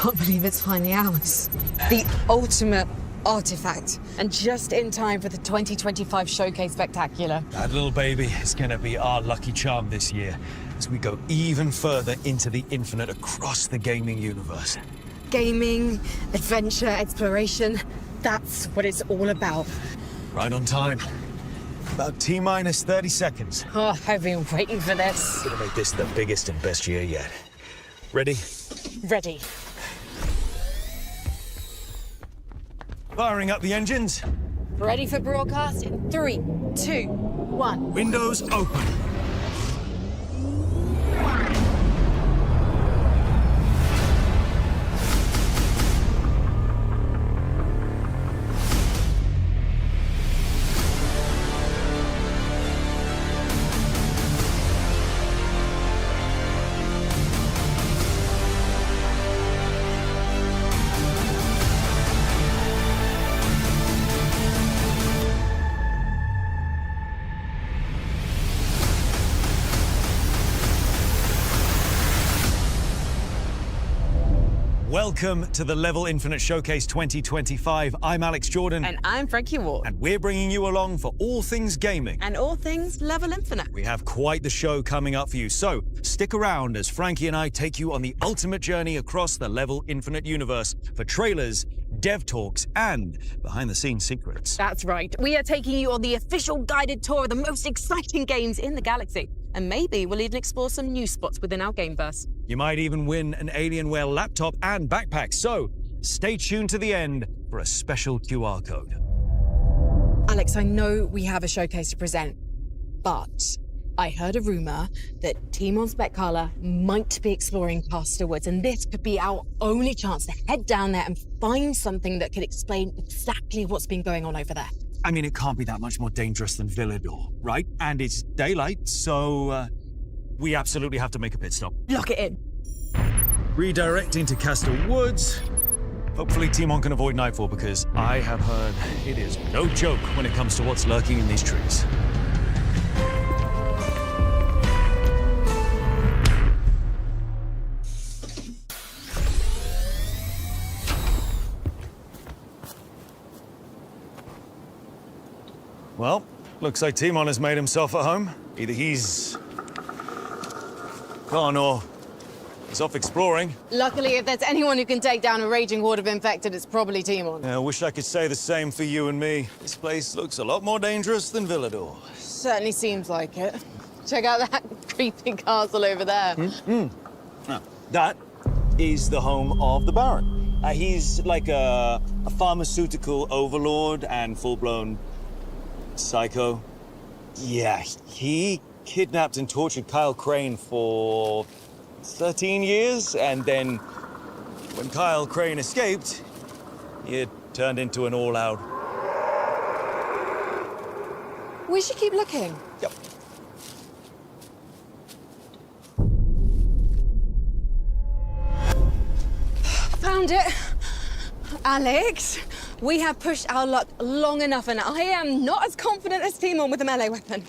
can't believe it's finally ours. The ultimate artifact. And just in time for the 2025 Showcase Spectacular. That little baby is gonna be our lucky charm this year as we go even further into the infinite across the gaming universe. Gaming, adventure, exploration, that's what it's all about. Right on time. About T-minus 30 seconds. Oh, I've been waiting for this. Gonna make this the biggest and best year yet. Ready? Ready. Firing up the engines. Ready for broadcast in 3, 2, 1. Windows open. Welcome to the Level Infinite Showcase 2025. I'm Alex Jordan. And I'm Frankie Ward. And we're bringing you along for all things gaming. And all things Level Infinite. We have quite the show coming up for you, so stick around as Frankie and I take you on the ultimate journey across the Level Infinite universe for trailers, dev talks, and behind-the-scenes secrets. That's right. We are taking you on the official guided tour of the most exciting games in the galaxy. And maybe we'll even explore some new spots within our gameverse. You might even win an Alienware laptop and backpack, so stay tuned to the end for a special QR code. Alex, I know we have a showcase to present, but I heard a rumor that Team on Spec Carla might be exploring Caster Woods, and this could be our only chance to head down there and find something that could explain exactly what's been going on over there. I mean, it can't be that much more dangerous than Villador, right? And it's daylight, so we absolutely have to make a pit stop. Lock it in. Redirecting to Caster Woods. Hopefully Timon can avoid nightfall, because I have heard it is no joke when it comes to what's lurking in these trees. Well, looks like Timon has made himself at home. Either he's gone or he's off exploring. Luckily, if there's anyone who can take down a raging horde of infected, it's probably Timon. Yeah, I wish I could say the same for you and me. This place looks a lot more dangerous than Villador. Certainly seems like it. Check out that creepy castle over there. Now, that is the home of the Baron. He's like a pharmaceutical overlord and full-blown psycho. Yeah, he kidnapped and tortured Kyle Crane for 13 years, and then when Kyle Crane escaped, he turned into an all-out... We should keep looking. Yep. Found it. Alex, we have pushed our luck long enough, and I am not as confident as Timon with a melee weapon.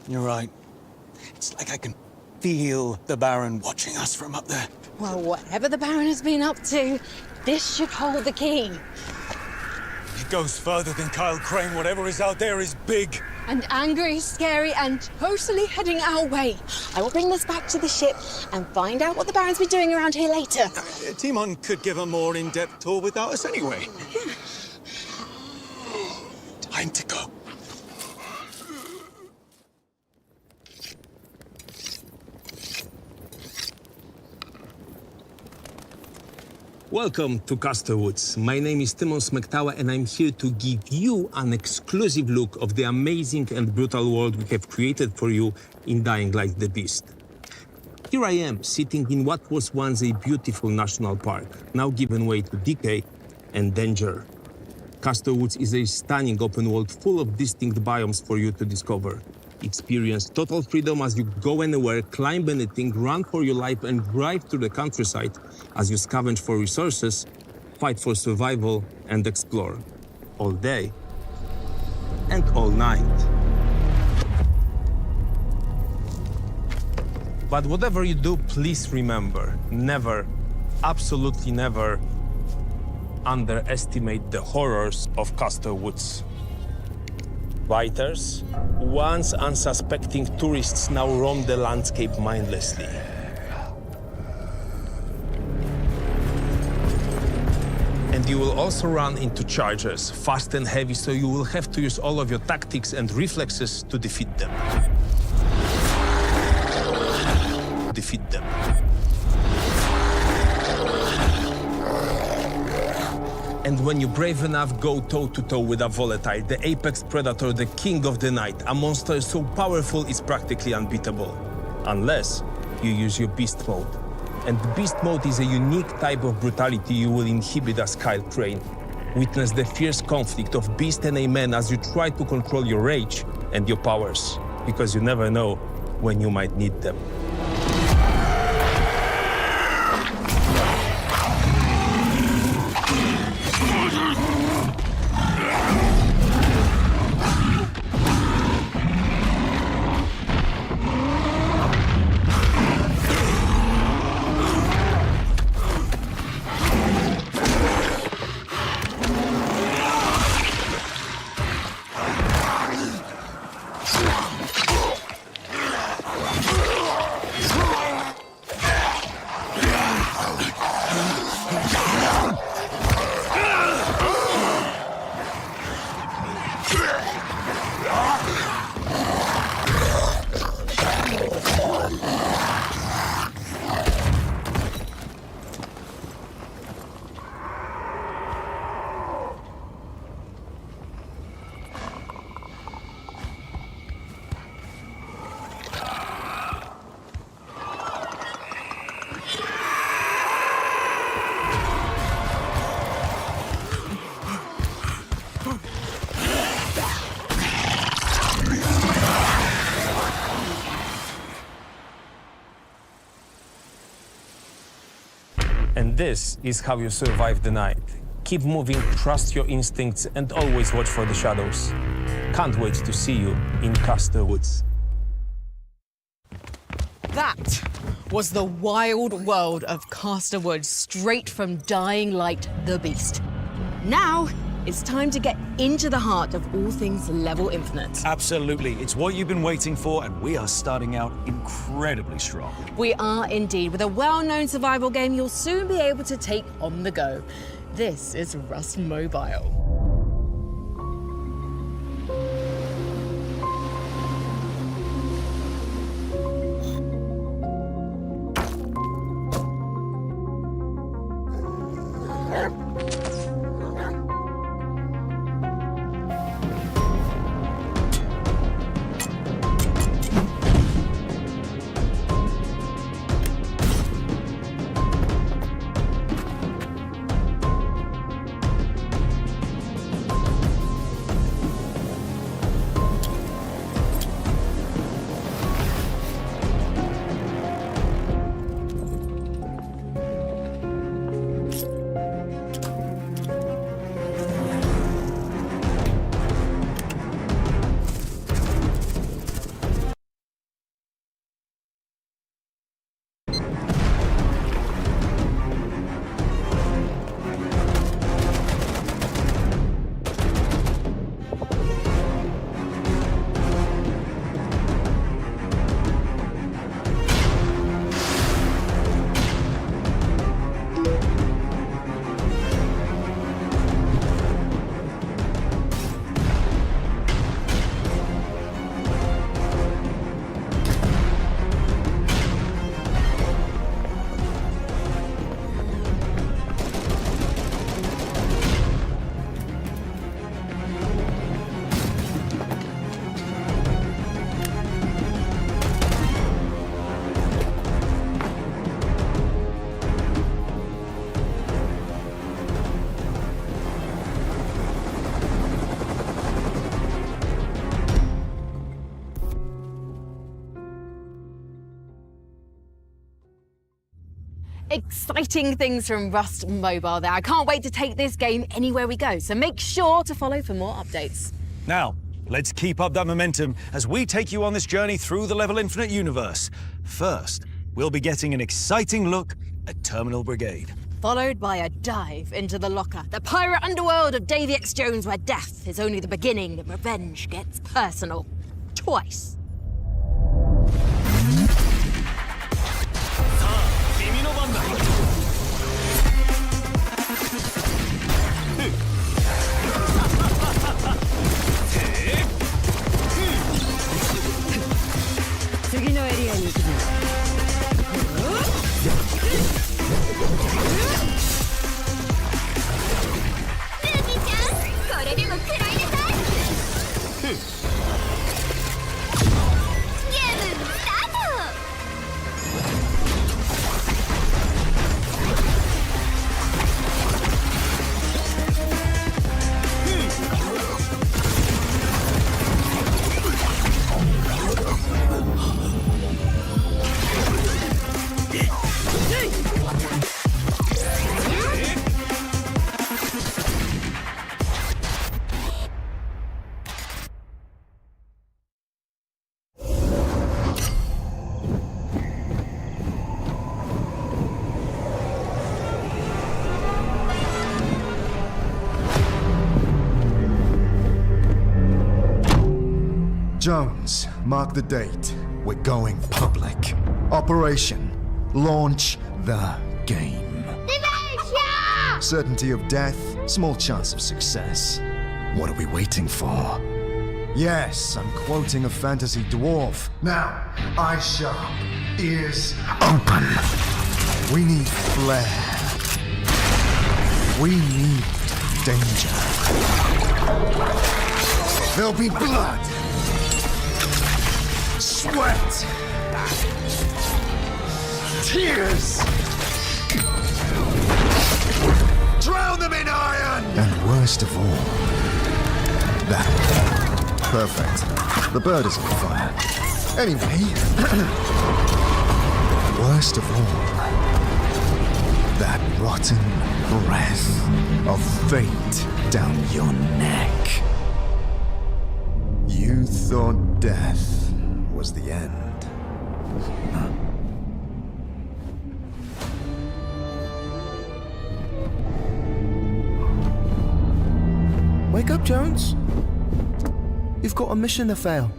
You're right. It's like I can feel the Baron watching us from up there. Well, whatever the Baron has been up to, this should hold the key. It goes further than Kyle Crane. Whatever is out there is big. And angry, scary, and totally heading our way. I will bring this back to the ship and find out what the Baron's been doing around here later. Timon could give a more in-depth tour without us anyway. Time to go. Welcome to Caster Woods. My name is Timon Smektawa, and I'm here to give you an exclusive look of the amazing and brutal world we have created for you in Dying Light the Beast. Here I am, sitting in what was once a beautiful national park, now given way to decay and danger. Caster Woods is a stunning open world full of distinct biomes for you to discover. Experience total freedom as you go anywhere, climb anything, run for your life, and drive through the countryside as you scavenge for resources, fight for survival, and explore. All day and all night. But whatever you do, please remember, never, absolutely never, underestimate the horrors of Castor Woods. Biters, once unsuspecting tourists now roam the landscape mindlessly. And you will also run into chargers, fast and heavy, so you will have to use all of your tactics and reflexes to defeat them. And when you're brave enough, go toe-to-toe with a volatile, the apex predator, the king of the night, a monster so powerful it's practically unbeatable. Unless you use your beast mode. And beast mode is a unique type of brutality you will inhibit as Kyle Crane. Witness the fierce conflict of beast and a man as you try to control your rage and your powers, because you never know when you might need them. And this is how you survive the night. Keep moving, trust your instincts, and always watch for the shadows. Can't wait to see you in Castor Woods. That was the wild world of Castor Woods, straight from Dying Light, the Beast. Now, it's time to get into the heart of all things Level Infinite. Absolutely. It's what you've been waiting for, and we are starting out incredibly strong. We are indeed. With a well-known survival game you'll soon be able to take on the go. This is Rust Mobile. Exciting things from Rust Mobile there. I can't wait to take this game anywhere we go, so make sure to follow for more updates. Now, let's keep up that momentum as we take you on this journey through the Level Infinite universe. First, we'll be getting an exciting look at Terminal Brigade. followed by a dive into the locker, the pirate underworld of Davy X. Jones, where death is only the beginning and revenge gets personal. Twice. Jones, mark the date. We're going public. Operation. Launch the game. Certainty of death, small chance of success. What are we waiting for? Yes, I'm quoting a fantasy dwarf. Now, eyes sharp, ears open. We need flair. We need danger. There'll be blood. Sweat! Tears! Drown them in iron! And worst of all, that. Perfect. The bird is on fire. Anyway, worst of all, that rotten breath of fate down your neck. You thought death was the end. Wake up, Jones. You've got a mission to fail.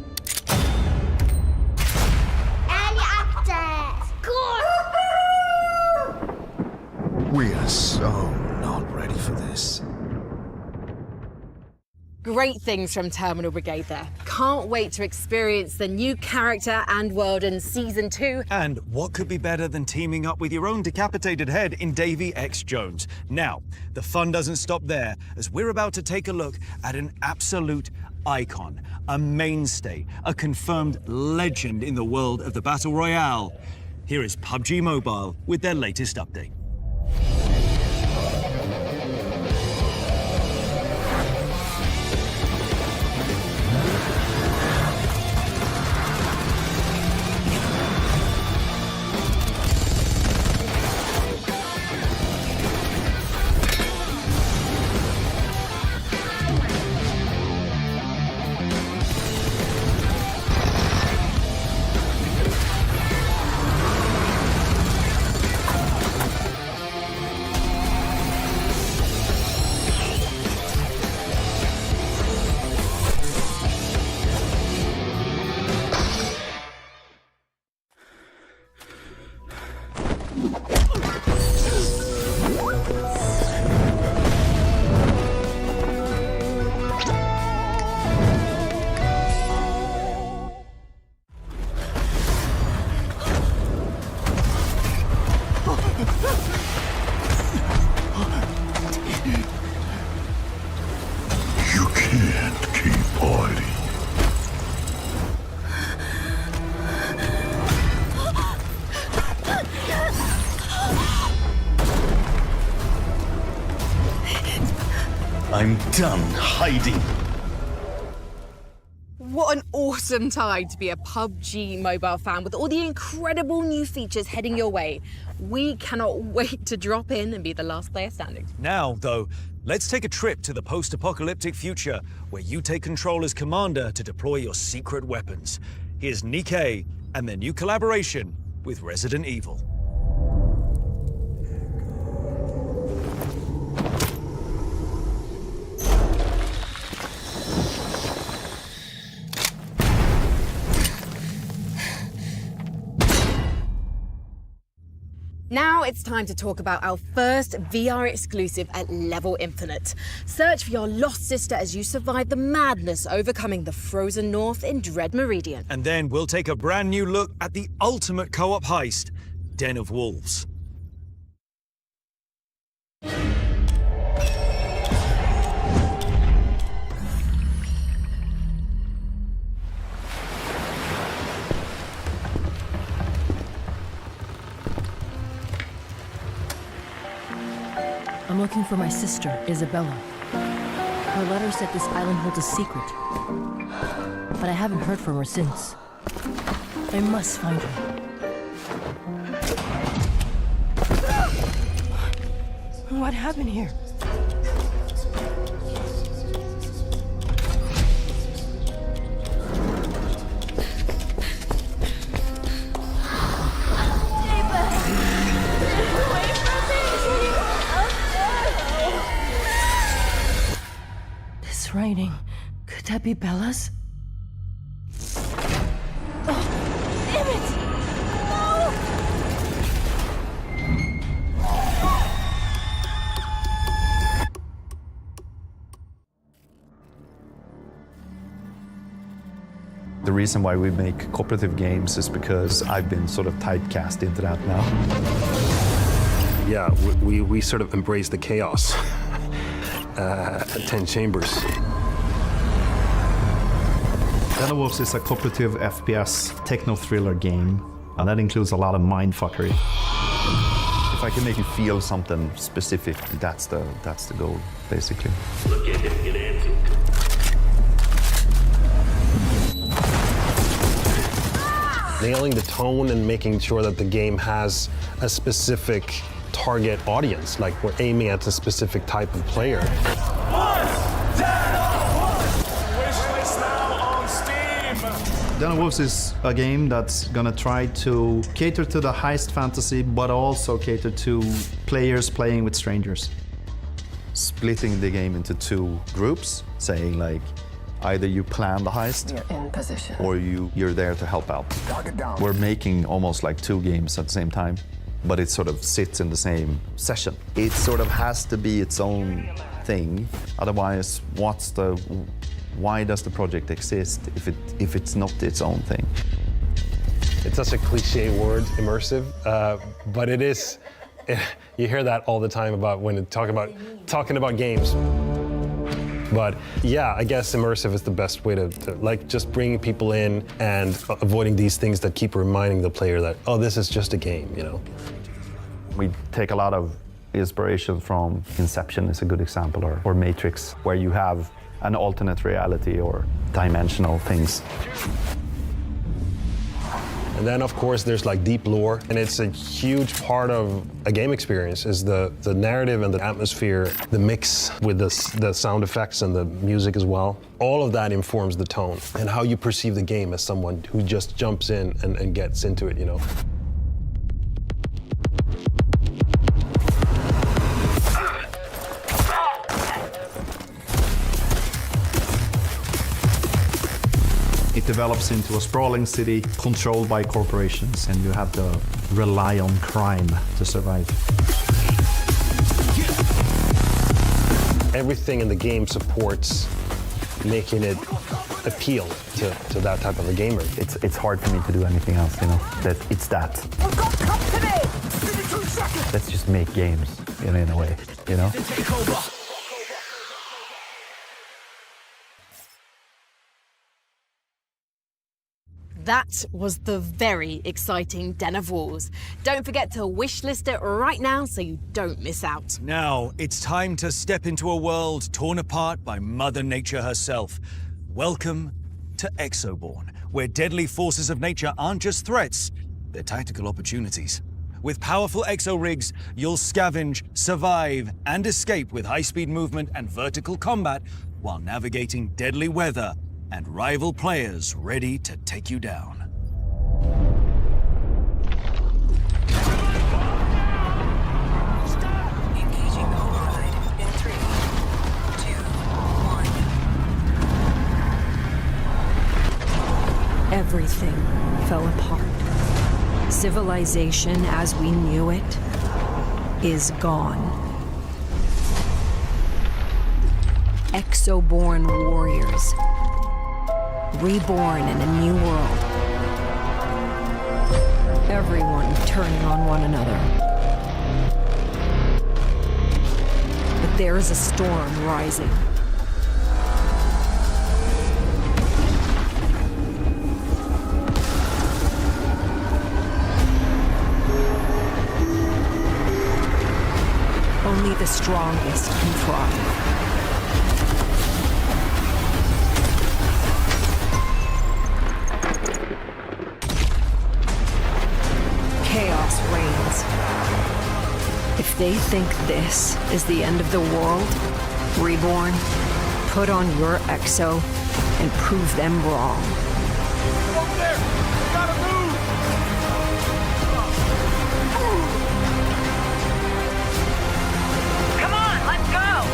We are so not ready for this. Great things from Terminal Brigade there. Can't wait to experience the new character and world in Season 2. And what could be better than teaming up with your own decapitated head in Davy X. Jones? Now, the fun doesn't stop there, as we're about to take a look at an absolute icon, a mainstay, a confirmed legend in the world of the Battle Royale. Here is PUBG Mobile with their latest update. I'm done hiding. What an awesome time to be a PUBG Mobile fan with all the incredible new features heading your way. We cannot wait to drop in and be the last player standing. Now, though, let's take a trip to the post-apocalyptic future where you take control as commander to deploy your secret weapons. Here's Nikkei and their new collaboration with Resident Evil. Now it's time to talk about our first VR exclusive at Level Infinite. Search for your lost sister as you survive the madness overcoming the frozen north in Dread Meridian. And then we'll take a brand new look at the ultimate co-op heist, Den of Wolves. I'm looking for my sister, Isabella. Her letter said this island holds a secret, but I haven't heard from her since. I must find her. What happened here? This writing, could that be Bella's? Oh, damn it! The reason why we make cooperative games is because I've been sort of typecast into that now. Yeah, we sort of embrace the chaos at 10 Chambers. Den of Wolves is a cooperative FPS techno-thriller game, and that includes a lot of mindfuckery. If I can make you feel something specific, that's the goal, basically. Look at him get antsy. Nailing the tone and making sure that the game has a specific target audience, like we're aiming at a specific type of player. Den of Wolves is a game that's gonna try to cater to the heist fantasy, but also cater to players playing with strangers. Splitting the game into two groups, saying like, either you plan the heist, You're in position. or you're there to help out. We're making almost like two games at the same time, but it sort of sits in the same session. It sort of has to be its own thing. Otherwise, why does the project exist if it's not its own thing? It's such a cliche word, immersive, but it is. You hear that all the time about when talking about games. But yeah, I guess immersive is the best way to like just bring people in and avoiding these things that keep reminding the player that, oh, this is just a game, you know? We take a lot of inspiration from Inception is a good example, or Matrix, where you have an alternate reality or dimensional things. And then, of course, there's like deep lore, and it's a huge part of a game experience is the narrative and the atmosphere, the mix with the sound effects and the music as well. All of that informs the tone and how you perceive the game as someone who just jumps in and gets into it, you know? It develops into a sprawling city controlled by corporations, and you have to rely on crime to survive. Everything in the game supports making it appeal to that type of a gamer. It's hard for me to do anything else, you know. It's that. Let's just make games, in a way, you know. That was the very exciting Den of Wolves. Don't forget to wishlist it right now so you don't miss out. Now, it's time to step into a world torn apart by Mother Nature herself. Welcome to Exoborn, where deadly forces of nature aren't just threats, they're tactical opportunities. With powerful exo-rigs, you'll scavenge, survive, and escape with high-speed movement and vertical combat while navigating deadly weather and rival players ready to take you down. Engaging override in 3, 2, 1. Everything fell apart. Civilization as we knew it is gone. Exoborn warriors, reborn in a new world. Everyone turning on one another. But there is a storm rising. Only the strongest can thrive. Chaos reigns. If they think this is the end of the world, Reborn, put on your exo and prove them wrong. Over there! Gotta move! Come on, let's go!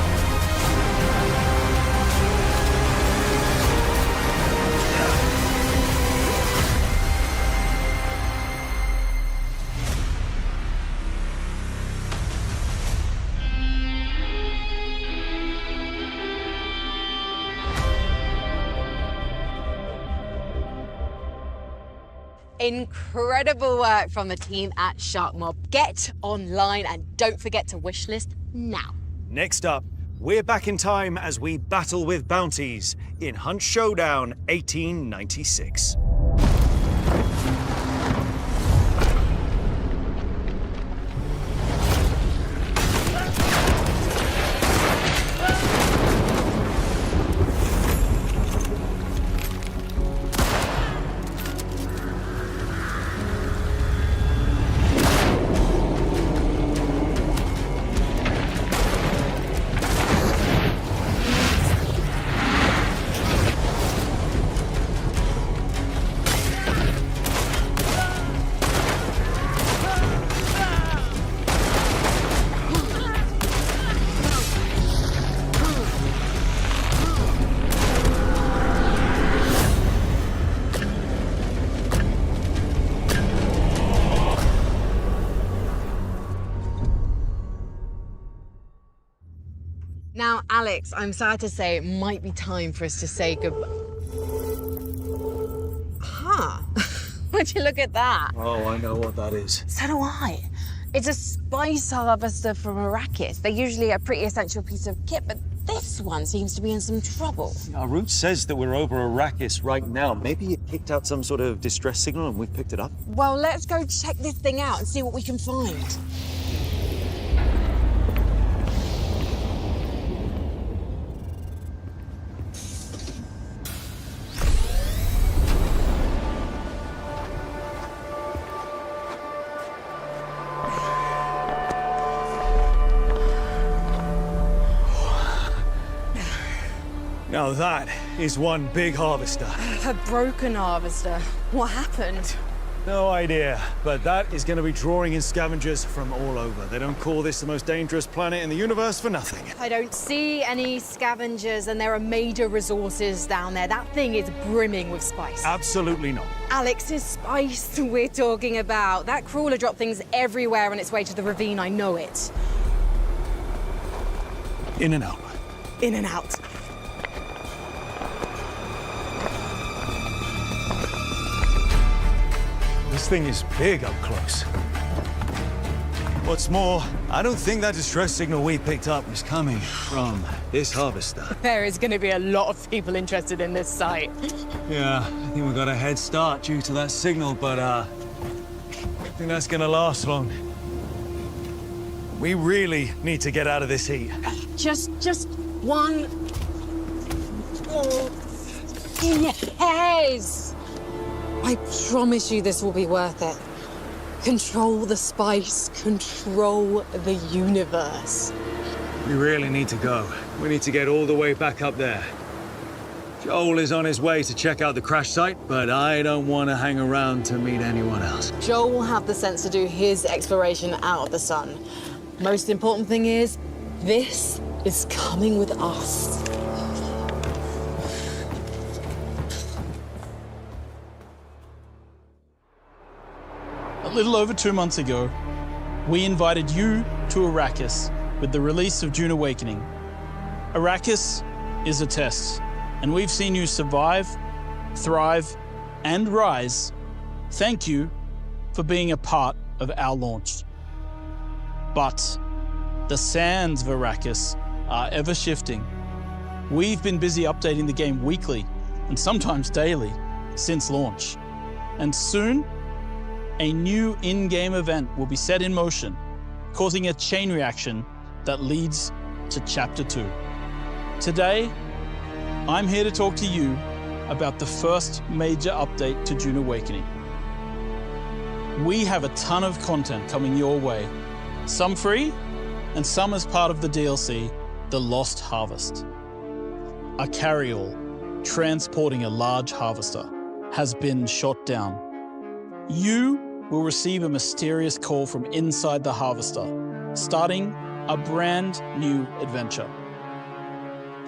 Incredible work from the team at Shark Mob. Get online and don't forget to wishlist now. Next up, we're back in time as we battle with bounties in Hunt Showdown 1896. Now, Alex, I'm sad to say it might be time for us to say goodbye. Huh. Would you look at that? Oh, I know what that is. So do I. It's a spice harvester from Arrakis. They're usually a pretty essential piece of kit, but this one seems to be in some trouble. Our route says that we're over Arrakis right now. Maybe it kicked out some sort of distress signal and we've picked it up. Well, let's go check this thing out and see what we can find. Now that is one big harvester. A broken harvester. What happened? No idea, but that is going to be drawing in scavengers from all over. They don't call this the most dangerous planet in the universe for nothing. I don't see any scavengers, and there are major resources down there. That thing is brimming with spice. Absolutely not. Alex, is spice we're talking about. That crawler dropped things everywhere on its way to the ravine, I know it. In and out. In and out. This thing is big up close. What's more, I don't think that distress signal we picked up was coming from this harvester. There is going to be a lot of people interested in this site. Yeah, I think we got a head start due to that signal, but I don't think that's gonna last long. We really need to get out of this heat. Just one. Oh. Yes! I promise you this will be worth it. Control the spice, control the universe. We really need to go. We need to get all the way back up there. Joel is on his way to check out the crash site, but I don't want to hang around to meet anyone else. Joel will have the sense to do his exploration out of the sun. Most important thing is, this is coming with us. A little over 2 months ago, we invited you to Arrakis with the release of Dune Awakening. Arrakis is a test, and we've seen you survive, thrive, and rise. Thank you for being a part of our launch. But the sands of Arrakis are ever shifting. We've been busy updating the game weekly, and sometimes daily, since launch. And soon, a new in-game event will be set in motion, causing a chain reaction that leads to Chapter 2. Today, I'm here to talk to you about the first major update to Dune Awakening. We have a ton of content coming your way, some free, and some as part of the DLC, The Lost Harvest. A carryall transporting a large harvester has been shot down. You will receive a mysterious call from inside the harvester, starting a brand new adventure.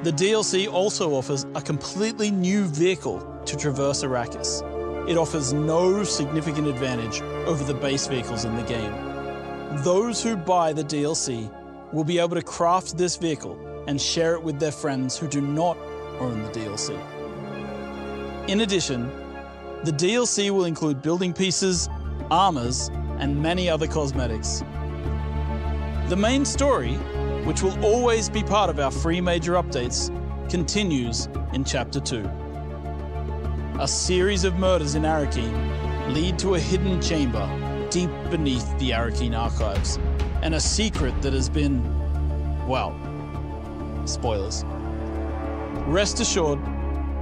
The DLC also offers a completely new vehicle to traverse Arrakis. It offers no significant advantage over the base vehicles in the game. Those who buy the DLC will be able to craft this vehicle and share it with their friends who do not own the DLC. In addition, the DLC will include building pieces, armors, and many other cosmetics. The main story, which will always be part of our free major updates, continues in Chapter 2. A series of murders in Arrakeen lead to a hidden chamber deep beneath the Arrakeen archives, and a secret that has been, well, spoilers. Rest assured,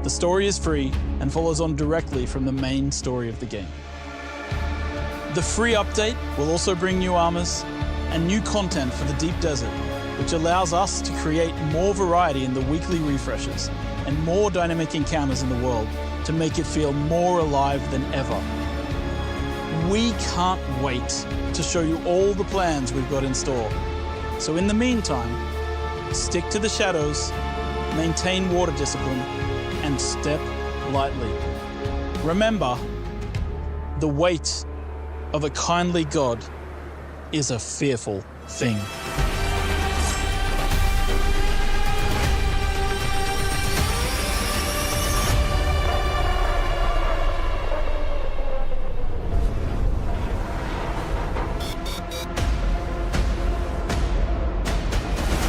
the story is free and follows on directly from the main story of the game. The free update will also bring new armors and new content for the Deep Desert, which allows us to create more variety in the weekly refreshes and more dynamic encounters in the world to make it feel more alive than ever. We can't wait to show you all the plans we've got in store. So in the meantime, stick to the shadows, maintain water discipline, and step lightly. Remember, the weight of a kindly God is a fearful thing.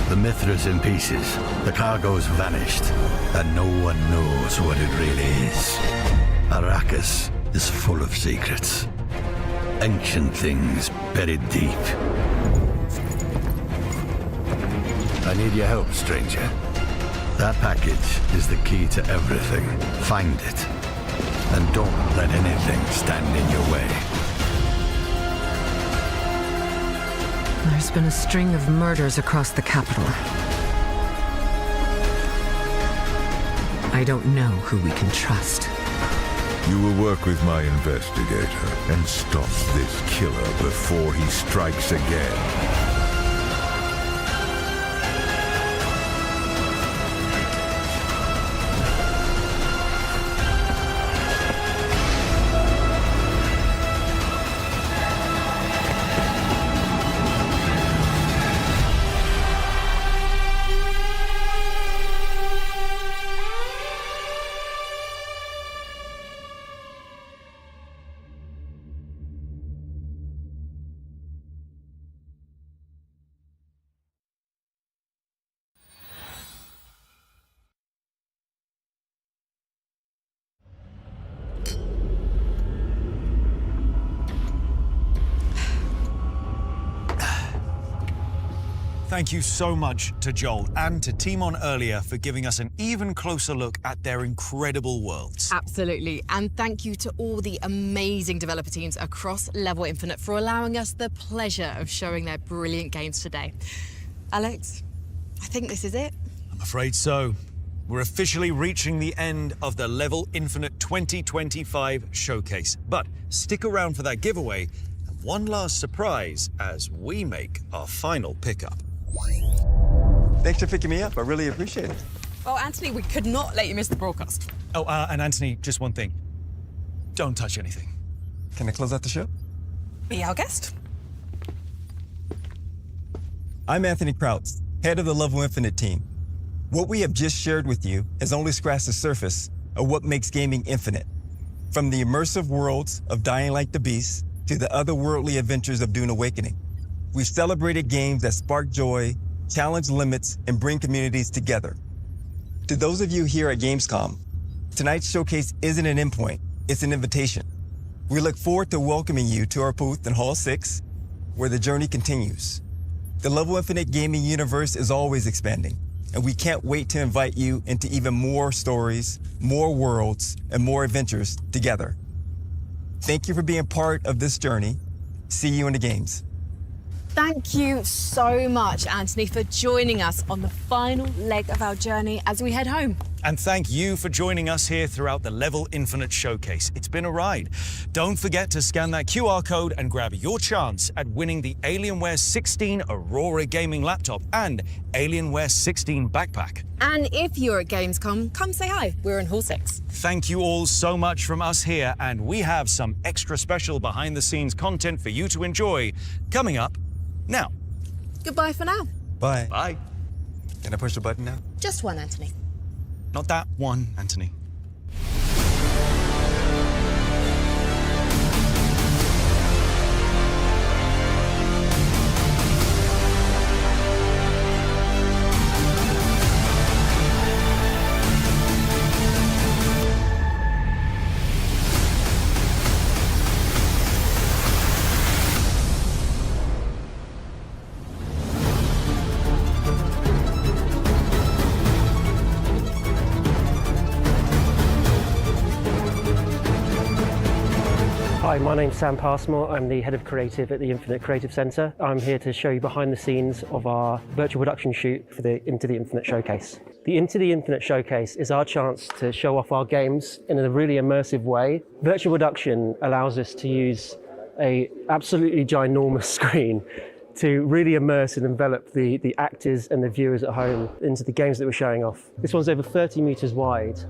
The Mithra's in pieces, the cargo's vanished, and no one knows what it really is. Arrakis is full of secrets. Ancient things buried deep. I need your help, stranger. That package is the key to everything. Find it, and don't let anything stand in your way. There's been a string of murders across the capital. I don't know who we can trust. You will work with my investigator and stop this killer before he strikes again. Thank you so much to Joel and to Timon earlier for giving us an even closer look at their incredible worlds. Absolutely. And thank you to all the amazing developer teams across Level Infinite for allowing us the pleasure of showing their brilliant games today. Alex, I think this is it. I'm afraid so. We're officially reaching the end of the Level Infinite 2025 showcase. But stick around for that giveaway and one last surprise as we make our final pickup. Thanks for picking me up. I really appreciate it. Well, Anthony, we could not let you miss the broadcast. Oh, and Anthony, just one thing. Don't touch anything. Can I close out the show? be our guest. I'm Anthony Krautz, head of the Level Infinite team. What we have just shared with you has only scratched the surface of what makes gaming infinite. From the immersive worlds of Dying Like the Beast to the otherworldly adventures of Dune Awakening, we've celebrated games that spark joy, challenge limits, and bring communities together. To those of you here at Gamescom, tonight's showcase isn't an endpoint, it's an invitation. We look forward to welcoming you to our booth in Hall 6, where the journey continues. The Level Infinite gaming universe is always expanding, and we can't wait to invite you into even more stories, more worlds, and more adventures together. Thank you for being part of this journey. See you in the games. Thank you so much, Anthony, for joining us on the final leg of our journey as we head home. And thank you for joining us here throughout the Level Infinite Showcase. It's been a ride. Don't forget to scan that QR code and grab your chance at winning the Alienware 16 Aurora gaming laptop and Alienware 16 backpack. And if you're at Gamescom, come say hi. We're in Hall 6. Thank you all so much from us here, and we have some extra special behind-the-scenes content for you to enjoy coming up now. Goodbye for now. Bye. Bye. Can I push the button now? Just one, Anthony. Not that one, Anthony. Hi, my name's Sam Passmore. I'm the head of creative at the Infinite Creative Centre. I'm here to show you behind the scenes of our virtual production shoot for the Into the Infinite Showcase. The Into the Infinite Showcase is our chance to show off our games in a really immersive way. Virtual production allows us to use a absolutely ginormous screen to really immerse and envelop the actors and the viewers at home into the games that we're showing off. This one's over 30 metres wide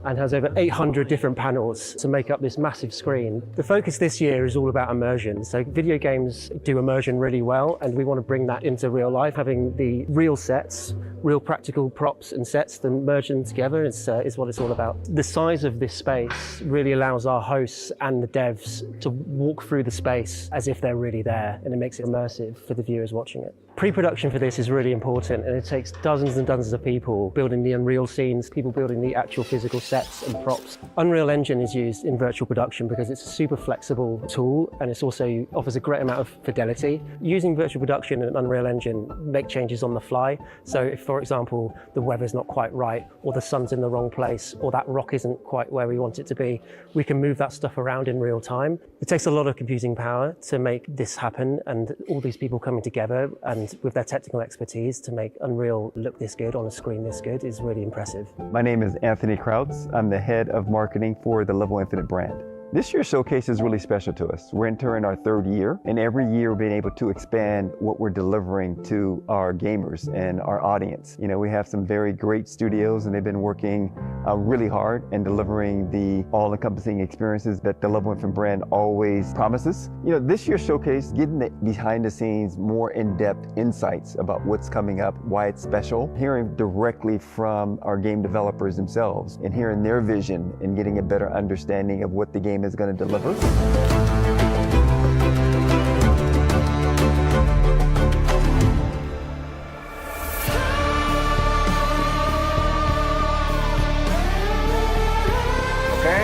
and has over 800 different panels to make up this massive screen. The focus this year is all about immersion. So video games do immersion really well, and we want to bring that into real life, having the real sets, real practical props and sets, then merge them together is what it's all about. The size of this space really allows our hosts and the devs to walk through the space as if they're really there, and it makes it immersive for the viewers watching it. Pre-production for this is really important, and it takes dozens and dozens of people building the Unreal scenes, people building the actual physical sets and props. Unreal Engine is used in virtual production because it's a super flexible tool, and it also offers a great amount of fidelity. Using virtual production and Unreal Engine make changes on the fly. So if, for example, the weather's not quite right, or the sun's in the wrong place, or that rock isn't quite where we want it to be, we can move that stuff around in real time. It takes a lot of computing power to make this happen, and all these people coming together and with their technical expertise to make Unreal look this good on a screen this good is really impressive. My name is Anthony Krautz. I'm the head of marketing for the Level Infinite brand. This year's showcase is really special to us. We're entering our third year, and every year we're being able to expand what we're delivering to our gamers and our audience. You know, we have some very great studios, and they've been working really hard and delivering the all-encompassing experiences that the Level Infinite brand always promises. You know, this year's showcase, getting the behind the scenes, more in-depth insights about what's coming up, why it's special, hearing directly from our game developers themselves, and hearing their vision and getting a better understanding of what the game is going to deliver. Okay,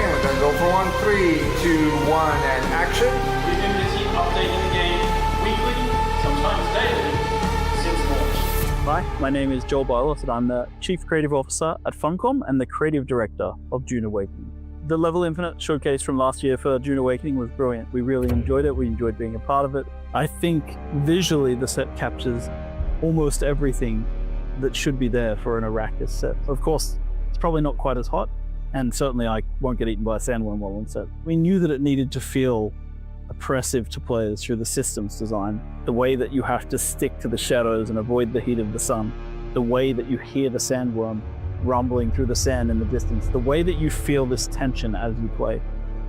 we're going to go for one. 3, 2, 1, and action. We've been busy updating the game weekly, sometimes daily, since launch. Hi, my name is Joel Bylos, and I'm the Chief Creative Officer at Funcom and the Creative Director of Dune Awakening. The Level Infinite showcase from last year for Dune Awakening was brilliant. We really enjoyed it. We enjoyed being a part of it. I think visually the set captures almost everything that should be there for an Arrakis set. Of course, it's probably not quite as hot, and certainly I won't get eaten by a sandworm while on set. We knew that it needed to feel oppressive to players through the systems design. The way that you have to stick to the shadows and avoid the heat of the sun. The way that you hear the sandworm rumbling through the sand in the distance, the way that you feel this tension as you play.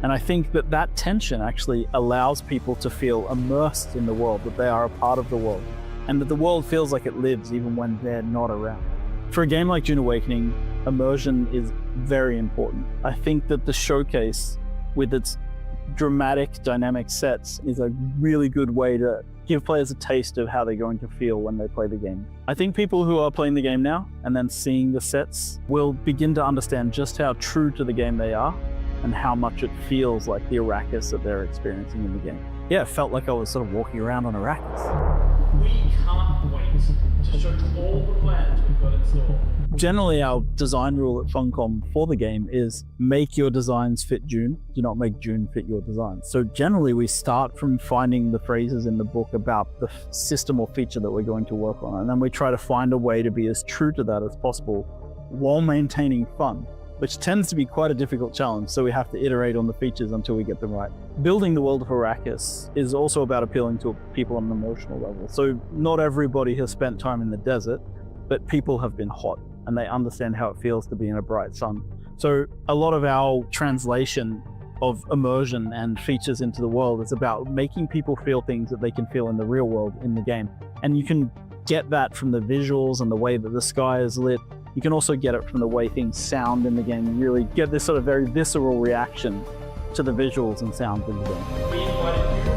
And I think that that tension actually allows people to feel immersed in the world, that they are a part of the world, and that the world feels like it lives even when they're not around. For a game like Dune Awakening, immersion is very important. I think that the showcase, with its dramatic, dynamic sets, is a really good way to give players a taste of how they're going to feel when they play the game. I think people who are playing the game now and then seeing the sets will begin to understand just how true to the game they are and how much it feels like the Arrakis that they're experiencing in the game. Yeah, it felt like I was sort of walking around on Arrakis. We can't wait to show all the plans we've got in store. Generally, our design rule at Funcom for the game is make your designs fit Dune, do not make Dune fit your design. So generally, we start from finding the phrases in the book about the system or feature that we're going to work on, and then we try to find a way to be as true to that as possible while maintaining fun, which tends to be quite a difficult challenge, so we have to iterate on the features until we get them right. Building the world of Arrakis is also about appealing to people on an emotional level. So not everybody has spent time in the desert, but people have been hot, and they understand how it feels to be in a bright sun. So a lot of our translation of immersion and features into the world is about making people feel things that they can feel in the real world in the game. And you can get that from the visuals and the way that the sky is lit. You can also get it from the way things sound in the game. You really get this sort of very visceral reaction to the visuals and sounds in the game. We invited you to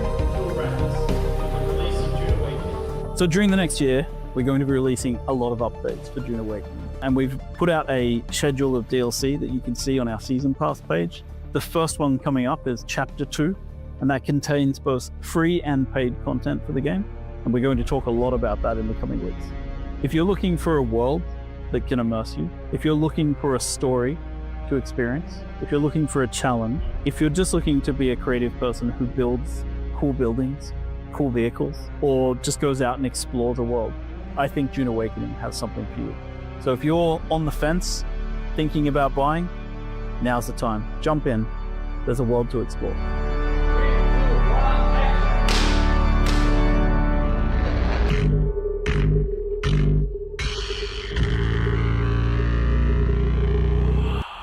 Arrakis for the release of Dune Awakening. So during the next year, we're going to be releasing a lot of updates for Dune Awakening. And we've put out a schedule of DLC that you can see on our Season Pass page. The first one coming up is Chapter 2, and that contains both free and paid content for the game. And we're going to talk a lot about that in the coming weeks. If you're looking for a world that can immerse you, if you're looking for a story to experience, if you're looking for a challenge, if you're just looking to be a creative person who builds cool buildings, cool vehicles, or just goes out and explores a world, I think Dune Awakening has something for you. So if you're on the fence, thinking about buying, now's the time. Jump in. There's a world to explore.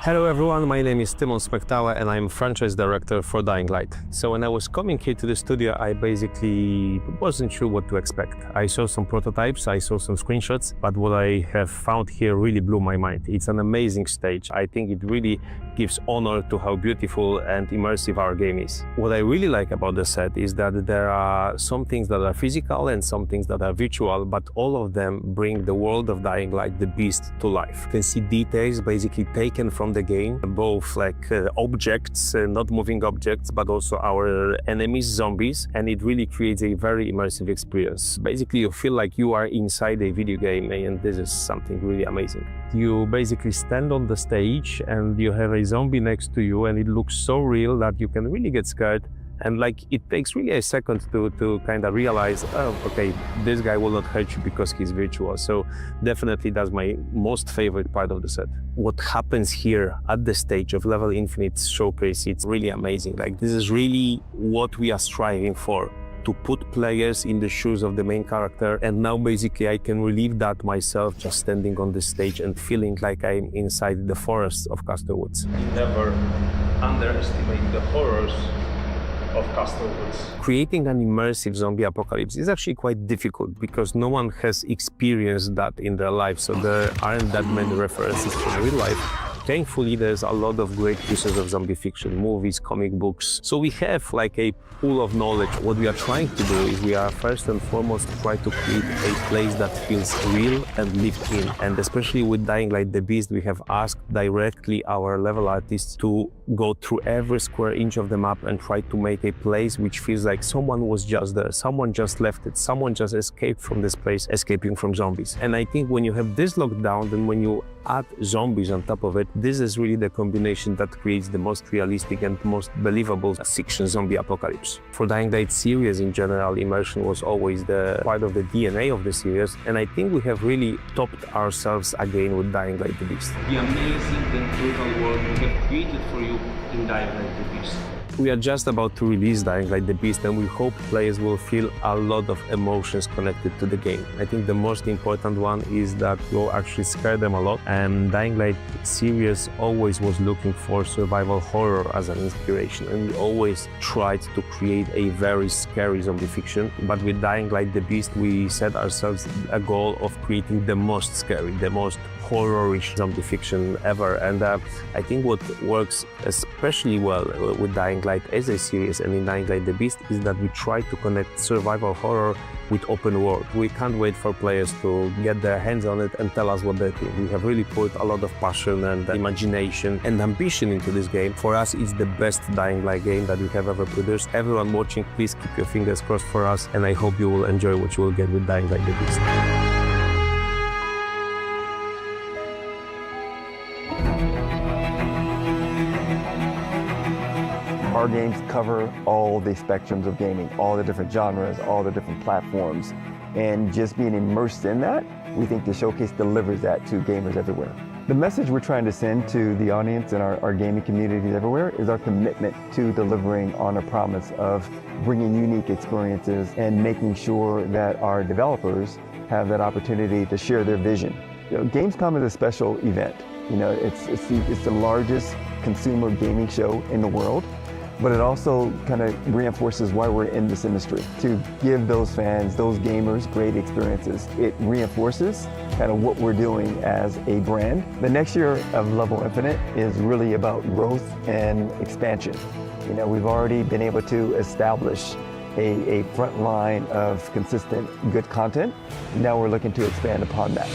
Hello everyone, my name is Timon Smektawa and I'm franchise director for Dying Light. So when I was coming here to the studio, I basically wasn't sure what to expect. I saw some prototypes, I saw some screenshots, but what I have found here really blew my mind. It's an amazing stage. I think it really gives honor to how beautiful and immersive our game is. What I really like about the set is that there are some things that are physical and some things that are virtual, but all of them bring the world of Dying Light, the beast, to life. You can see details basically taken from the game, both like objects, not moving objects, but also our enemies, zombies, and it really creates a very immersive experience. Basically, you feel like you are inside a video game, and this is something really amazing. You basically stand on the stage and you have a zombie next to you, and it looks so real that you can really get scared. And like, it takes really a second to kind of realize, oh, okay, this guy will not hurt you because he's virtual. So definitely that's my most favorite part of the set. What happens here at the stage of Level Infinite Showcase, it's really amazing. Like, this is really what we are striving for, to put players in the shoes of the main character. And now basically I can relive that myself, just standing on the stage and feeling like I'm inside the forests of Castle Woods. Never underestimate the horrors of Castle Woods. Creating an immersive zombie apocalypse is actually quite difficult because no one has experienced that in their life, so there aren't that many references in real life. Thankfully, there's a lot of great pieces of zombie fiction, movies, comic books. So we have like a pool of knowledge. What we are trying to do is we are first and foremost try to create a place that feels real and lived in. And especially with Dying Light the Beast, we have asked directly our level artists to go through every square inch of the map and try to make a place which feels like someone was just there, someone just left it, someone just escaped from this place, escaping from zombies. And I think when you have this locked down, then when you add zombies on top of it, this is really the combination that creates the most realistic and most believable fiction zombie apocalypse. For Dying Light series in general, immersion was always the part of the DNA of the series, and I think we have really topped ourselves again with Dying Light the Beast. The amazing and brutal world we have created for you in Dying Light the Beast. We are just about to release Dying Light the Beast, and we hope players will feel a lot of emotions connected to the game. I think the most important one is that we'll actually scare them a lot, and Dying Light series always was looking for survival horror as an inspiration, and we always tried to create a very scary zombie fiction. But with Dying Light the Beast, we set ourselves a goal of creating the most scary, the most horror-ish zombie fiction ever. And I think what works especially well with Dying Light as a series and in Dying Light the Beast is that we try to connect survival horror with open world. We can't wait for players to get their hands on it and tell us what they think. We have really put a lot of passion and imagination and ambition into this game. For us, it's the best Dying Light game that we have ever produced. Everyone watching, please keep your fingers crossed for us, and I hope you will enjoy what you will get with Dying Light the Beast. Our games cover all the spectrums of gaming, all the different genres, all the different platforms. And just being immersed in that, we think the showcase delivers that to gamers everywhere. The message we're trying to send to the audience and our gaming communities everywhere is our commitment to delivering on a promise of bringing unique experiences and making sure that our developers have that opportunity to share their vision. You know, Gamescom is a special event. You know, it's the largest consumer gaming show in the world, but it also kind of reinforces why we're in this industry, to give those fans, those gamers, great experiences. It reinforces kind of what we're doing as a brand. The next year of Level Infinite is really about growth and expansion. You know, we've already been able to establish a front line of consistent good content. Now we're looking to expand upon that.